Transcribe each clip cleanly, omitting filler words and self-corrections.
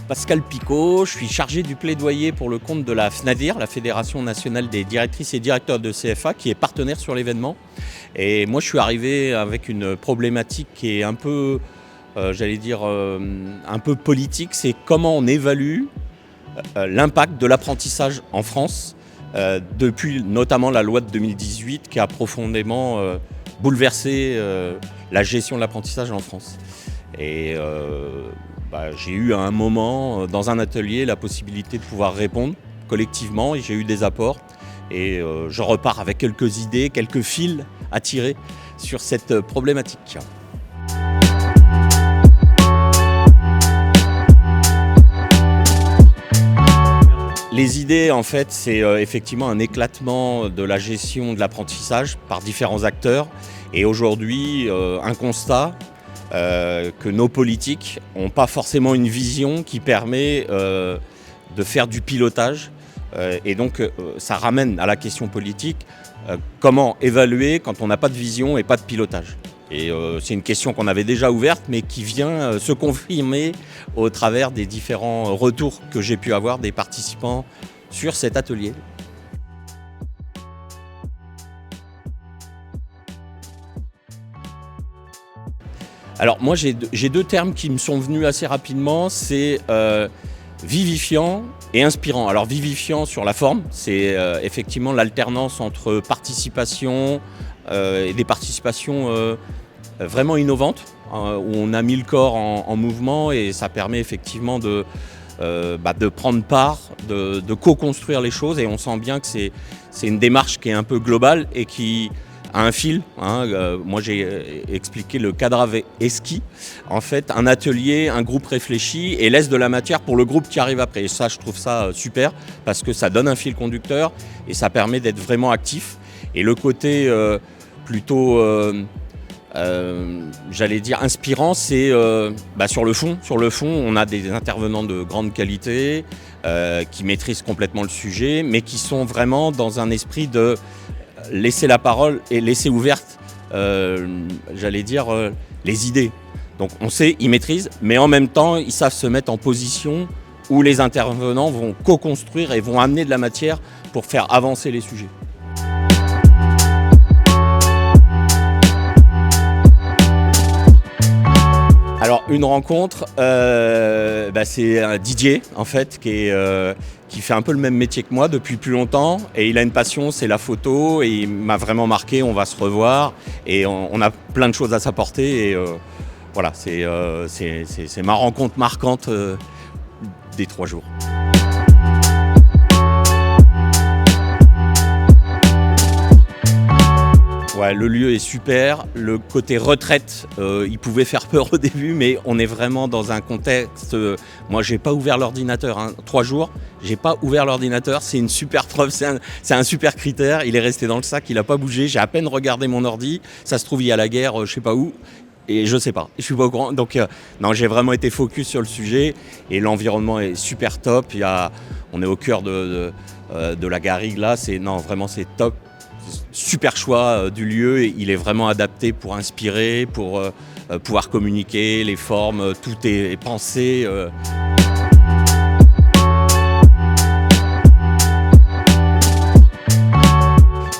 Pascal Picot, je suis chargé du plaidoyer pour le compte de la FNADIR, la Fédération nationale des directrices et directeurs de CFA, qui est partenaire sur l'événement. Et moi, je suis arrivé avec une problématique qui est un peu, un peu politique. C'est comment on évalue l'impact de l'apprentissage en France, depuis notamment la loi de 2018 qui a profondément bouleversé la gestion de l'apprentissage en France. Et j'ai eu à un moment dans un atelier la possibilité de pouvoir répondre collectivement et j'ai eu des apports. Et je repars avec quelques idées, quelques fils à tirer sur cette problématique. Les idées, en fait, c'est effectivement un éclatement de la gestion de l'apprentissage par différents acteurs. Et aujourd'hui, un constat que nos politiques n'ont pas forcément une vision qui permet de faire du pilotage. Et donc, ça ramène à la question politique, comment évaluer quand on n'a pas de vision et pas de pilotage. Et c'est une question qu'on avait déjà ouverte, mais qui vient se confirmer au travers des différents retours que j'ai pu avoir des participants sur cet atelier. Alors moi j'ai deux termes qui me sont venus assez rapidement, c'est vivifiant et inspirant. Alors vivifiant sur la forme, c'est effectivement l'alternance entre participation et des participations vraiment innovantes, où on a mis le corps en mouvement et ça permet effectivement de prendre part, de co-construire les choses et on sent bien que c'est une démarche qui est un peu globale et qui a un fil. Moi j'ai expliqué le cadre ESCI, en fait un atelier, un groupe réfléchi et laisse de la matière pour le groupe qui arrive après. Et ça je trouve ça super parce que ça donne un fil conducteur et ça permet d'être vraiment actif. Et le côté plutôt inspirant, c'est sur le fond. Sur le fond, on a des intervenants de grande qualité qui maîtrisent complètement le sujet, mais qui sont vraiment dans un esprit de laisser la parole et laisser ouvertes, les idées. Donc on sait, ils maîtrisent, mais en même temps, ils savent se mettre en position où les intervenants vont co-construire et vont amener de la matière pour faire avancer les sujets. Alors une rencontre, c'est un DJ en fait qui fait un peu le même métier que moi depuis plus longtemps et il a une passion, c'est la photo et il m'a vraiment marqué, on va se revoir et on a plein de choses à s'apporter et voilà, c'est ma rencontre marquante des 3 jours. Ouais, le lieu est super, le côté retraite, il pouvait faire peur au début, mais on est vraiment dans un contexte... moi, j'ai pas ouvert l'ordinateur, 3 jours, j'ai pas ouvert l'ordinateur, c'est une super preuve, c'est un super critère, il est resté dans le sac, il a pas bougé, j'ai à peine regardé mon ordi, ça se trouve il y a la guerre, je sais pas où, et je sais pas, je suis pas au courant, donc non, j'ai vraiment été focus sur le sujet, et l'environnement est super top, on est au cœur de la garrigue là, c'est top. Super choix du lieu, il est vraiment adapté pour inspirer, pour pouvoir communiquer, les formes, tout est pensé.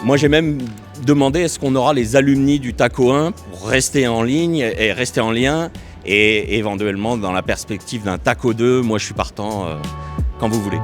Moi j'ai même demandé est-ce qu'on aura les alumni du TACO 1 pour rester en ligne et rester en lien et éventuellement dans la perspective d'un TACO 2, moi je suis partant quand vous voulez.